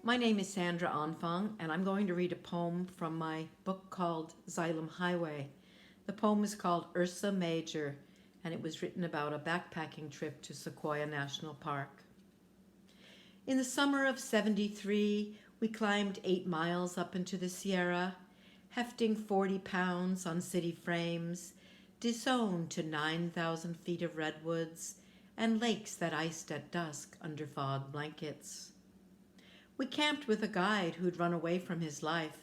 My name is Sandra Anfang, and I'm going to read a poem from my book called Xylem Highway. The poem is called Ursa Major, and it was written about a backpacking trip to Sequoia National Park. In the summer of '73, we climbed 8 miles up into the Sierra, hefting 40 pounds on city frames, disowned to 9,000 feet of redwoods and lakes that iced at dusk under fog blankets. We camped with a guide who'd run away from his life,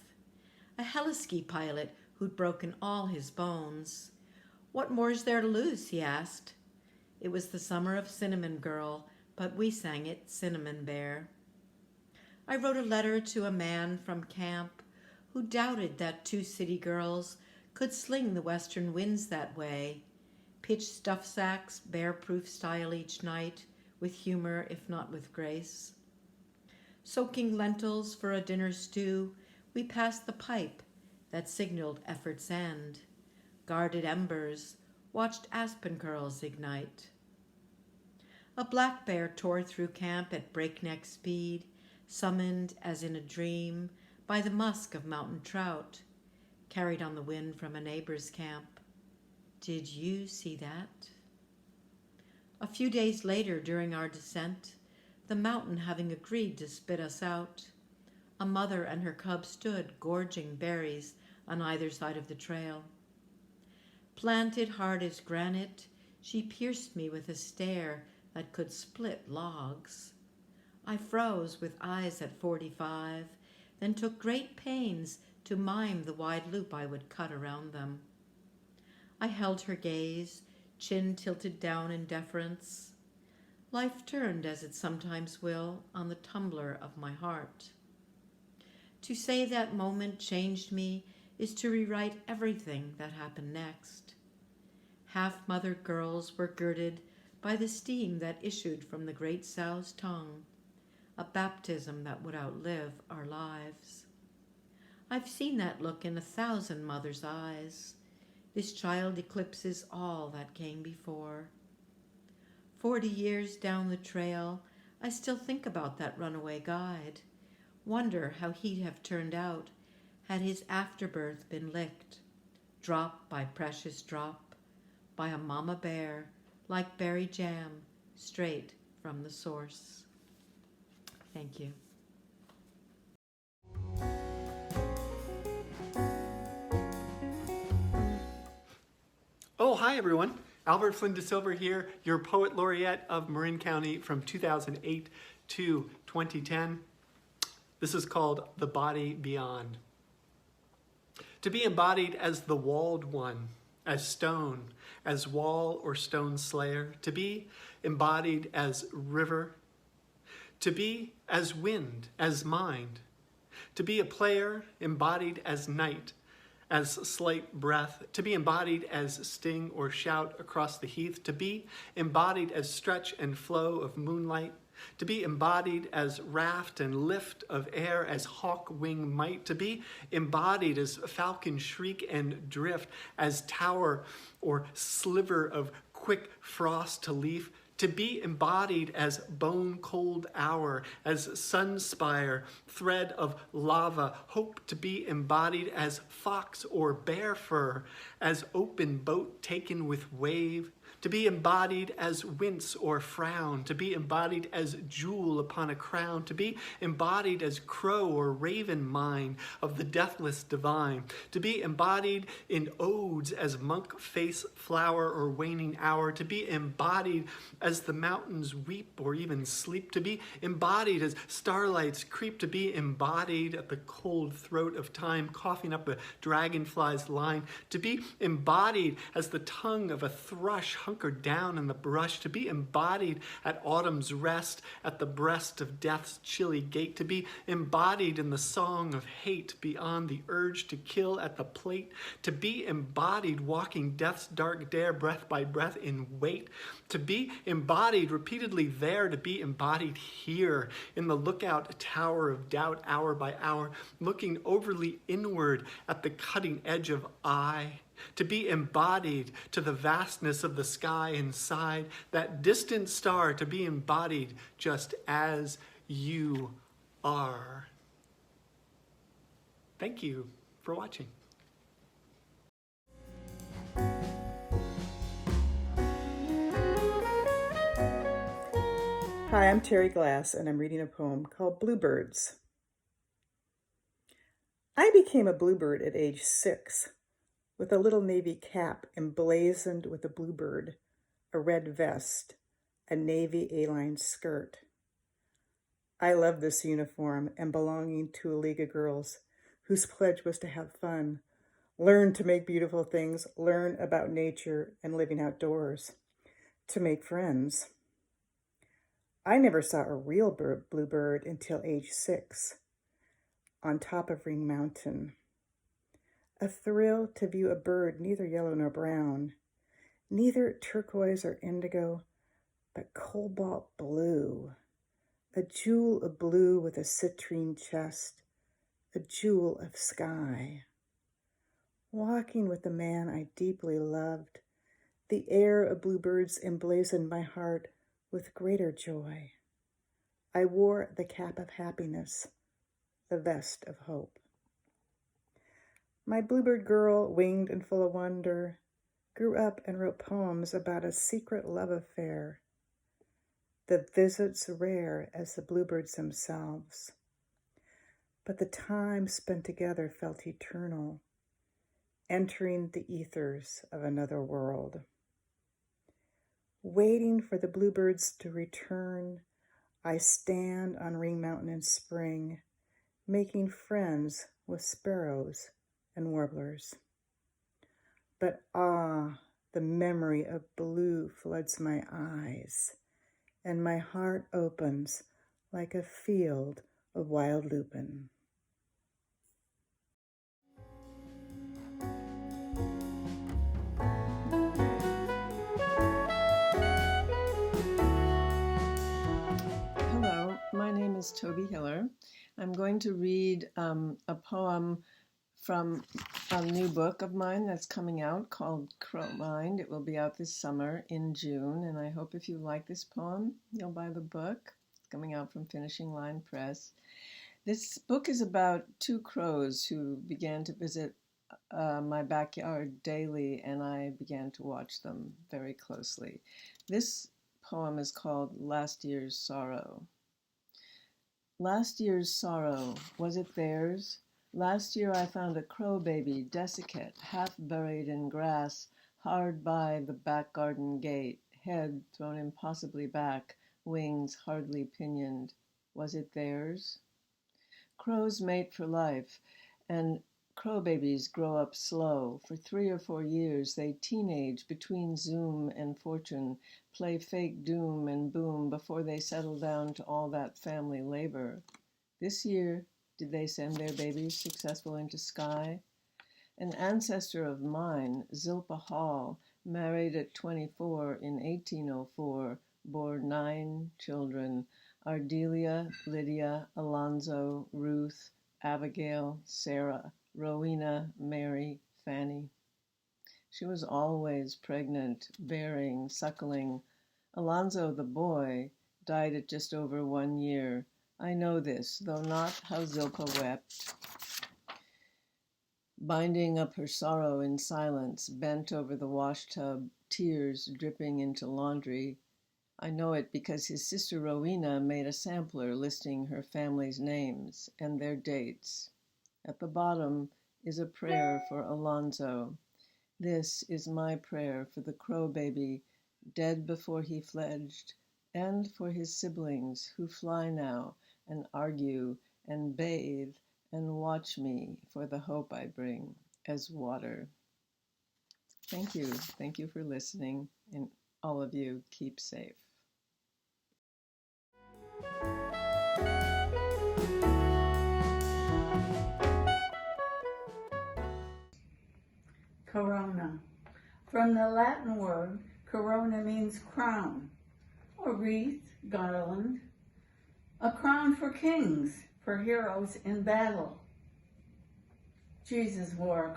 a heliski pilot who'd broken all his bones. What more is there to lose, he asked. It was the summer of Cinnamon Girl, but we sang it Cinnamon Bear. I wrote a letter to a man from camp who doubted that 2 city girls could sling the western winds that way, pitch stuff sacks bear-proof style each night, with humor if not with grace. Soaking lentils for a dinner stew, we passed the pipe that signaled effort's end, guarded embers, watched aspen curls ignite. A black bear tore through camp at breakneck speed, summoned as in a dream by the musk of mountain trout, carried on the wind from a neighbor's camp. Did you see that? A few days later, during our descent, the mountain having agreed to spit us out, a mother and her cub stood gorging berries on either side of the trail. Planted hard as granite, she pierced me with a stare that could split logs. I froze with eyes at 45, then took great pains to mime the wide loop I would cut around them. I held her gaze, chin tilted down in deference. Life turned, as it sometimes will, on the tumbler of my heart. To say that moment changed me is to rewrite everything that happened next. Half-mothered girls were girded by the steam that issued from the great sow's tongue, a baptism that would outlive our lives. I've seen that look in 1,000 mothers' eyes. This child eclipses all that came before. 40 years down the trail, I still think about that runaway guide, wonder how he'd have turned out had his afterbirth been licked, drop by precious drop, by a mama bear, like berry jam, straight from the source. Thank you. Oh, hi everyone. Albert Flynn DeSilver here, your Poet Laureate of Marin County from 2008 to 2010. This is called The Body Beyond. To be embodied as the walled one, as stone, as wall or stone slayer, to be embodied as river, to be as wind, as mind, to be a player embodied as night, as slight breath, to be embodied as sting or shout across the heath, to be embodied as stretch and flow of moonlight, to be embodied as raft and lift of air, as hawk wing might, to be embodied as falcon shriek and drift, as tower or sliver of quick frost to leaf, to be embodied as bone cold hour, as sun spire, thread of lava, hope to be embodied as fox or bear fur, as open boat taken with wave, to be embodied as wince or frown, to be embodied as jewel upon a crown, to be embodied as crow or raven mine of the deathless divine, to be embodied in odes as monk face flower or waning hour, to be embodied as the mountains weep or even sleep, to be embodied as starlights creep, to be embodied at the cold throat of time, coughing up a dragonfly's line, to be embodied as the tongue of a thrush hunkered down in the brush, to be embodied at autumn's rest, at the breast of death's chilly gate, to be embodied in the song of hate beyond the urge to kill at the plate, to be embodied walking death's dark dare breath by breath in wait, to be embodied repeatedly there, to be embodied here in the lookout tower of doubt hour by hour, looking overly inward at the cutting edge of I, to be embodied to the vastness of the sky inside, that distant star, to be embodied just as you are. Thank you for watching. Hi, I'm Terri Glass, and I'm reading a poem called Bluebirds. I became a bluebird at age 6, with a little navy cap emblazoned with a bluebird, a red vest, a navy A-line skirt. I loved this uniform and belonging to a league of girls whose pledge was to have fun, learn to make beautiful things, learn about nature and living outdoors, to make friends. I never saw a real bluebird until age 6, on top of Ring Mountain. A thrill to view a bird neither yellow nor brown, neither turquoise or indigo, but cobalt blue, a jewel of blue with a citrine chest, a jewel of sky. Walking with the man I deeply loved, the air of bluebirds emblazoned my heart with greater joy. I wore the cap of happiness, the vest of hope. My bluebird girl, winged and full of wonder, grew up and wrote poems about a secret love affair, the visits rare as the bluebirds themselves. But the time spent together felt eternal, entering the ethers of another world. Waiting for the bluebirds to return, I stand on Ring Mountain in spring, making friends with sparrows and warblers. But the memory of blue floods my eyes, and my heart opens like a field of wild lupin. Hello, my name is Tobey Hiller. I'm going to read a poem from a new book of mine that's coming out called Crow Mind. It will be out this summer in June, and I hope if you like this poem, you'll buy the book. It's coming out from Finishing Line Press. This book is about two crows who began to visit my backyard daily, and I began to watch them very closely. This poem is called Last Year's Sorrow. Last year's sorrow, was it theirs? Last year I found a crow baby, desiccate, half buried in grass, hard by the back garden gate, head thrown impossibly back, wings hardly pinioned. Was it theirs? Crows mate for life, and crow babies grow up slow. For 3 or 4 years they teenage between Zoom and fortune, play fake doom and boom before they settle down to all that family labor. This year, did they send their babies successful into sky? An ancestor of mine, Zilpah Hall, married at 24 in 1804, bore 9 children: Ardelia, Lydia, Alonzo, Ruth, Abigail, Sarah, Rowena, Mary, Fanny. She was always pregnant, bearing, suckling. Alonzo, the boy, died at just over 1 year. I know this, though not how Zilpah wept. Binding up her sorrow in silence, bent over the washtub, tears dripping into laundry. I know it because his sister Rowena made a sampler listing her family's names and their dates. At the bottom is a prayer for Alonzo. This is my prayer for the crow baby, dead before he fledged, and for his siblings who fly now and argue and bathe and watch me for the hope I bring as water. Thank you. Thank you for listening, and all of you keep safe. Corona. From the Latin word, corona means crown, or wreath, garland. A crown for kings, for heroes in battle. Jesus wore a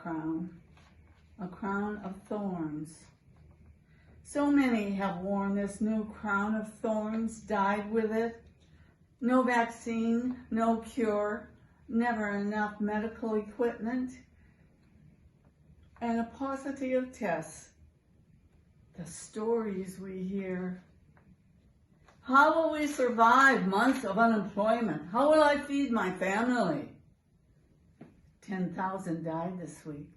crown of thorns. So many have worn this new crown of thorns, died with it, No vaccine, no cure, never enough medical equipment, and a paucity of tests. The stories we hear. How will we survive months of unemployment? How will I feed my family? 10,000 died this week.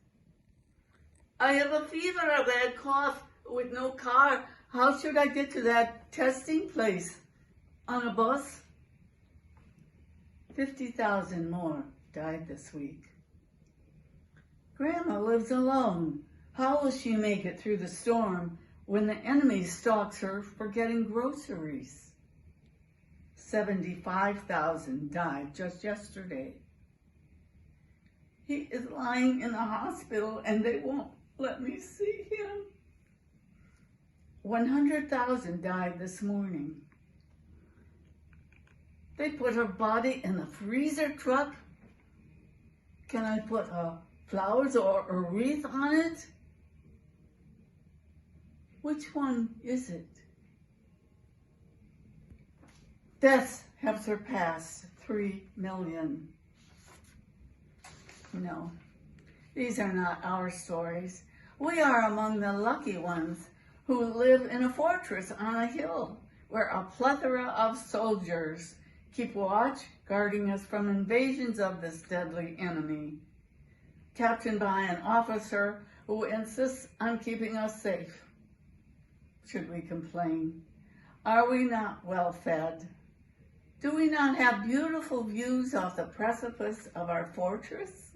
I have a fever, a bad cough with no car. How should I get to that testing place? On a bus? 50,000 more died this week. Grandma lives alone. How will she make it through the storm when the enemy stalks her for getting groceries? 75,000 died just yesterday. He is lying in the hospital and they won't let me see him. 100,000 died this morning. They put her body in the freezer truck. Can I put flowers or a wreath on it? Which one is it? Deaths have surpassed 3 million. No, these are not our stories. We are among the lucky ones who live in a fortress on a hill where a plethora of soldiers keep watch, guarding us from invasions of this deadly enemy, captained by an officer who insists on keeping us safe. Should we complain? Are we not well fed? Do we not have beautiful views off the precipice of our fortress?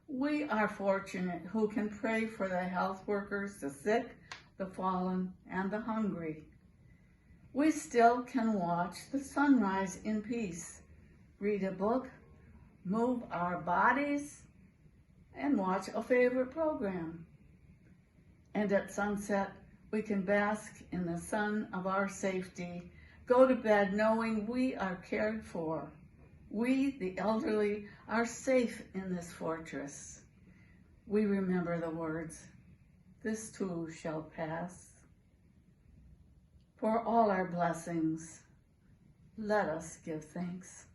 We are fortunate who can pray for the health workers, the sick, the fallen, and the hungry. We still can watch the sunrise in peace, read a book, move our bodies, and watch a favorite program. And at sunset, we can bask in the sun of our safety, go to bed knowing we are cared for. We, the elderly, are safe in this fortress. We remember the words, "This too shall pass." For all our blessings, let us give thanks.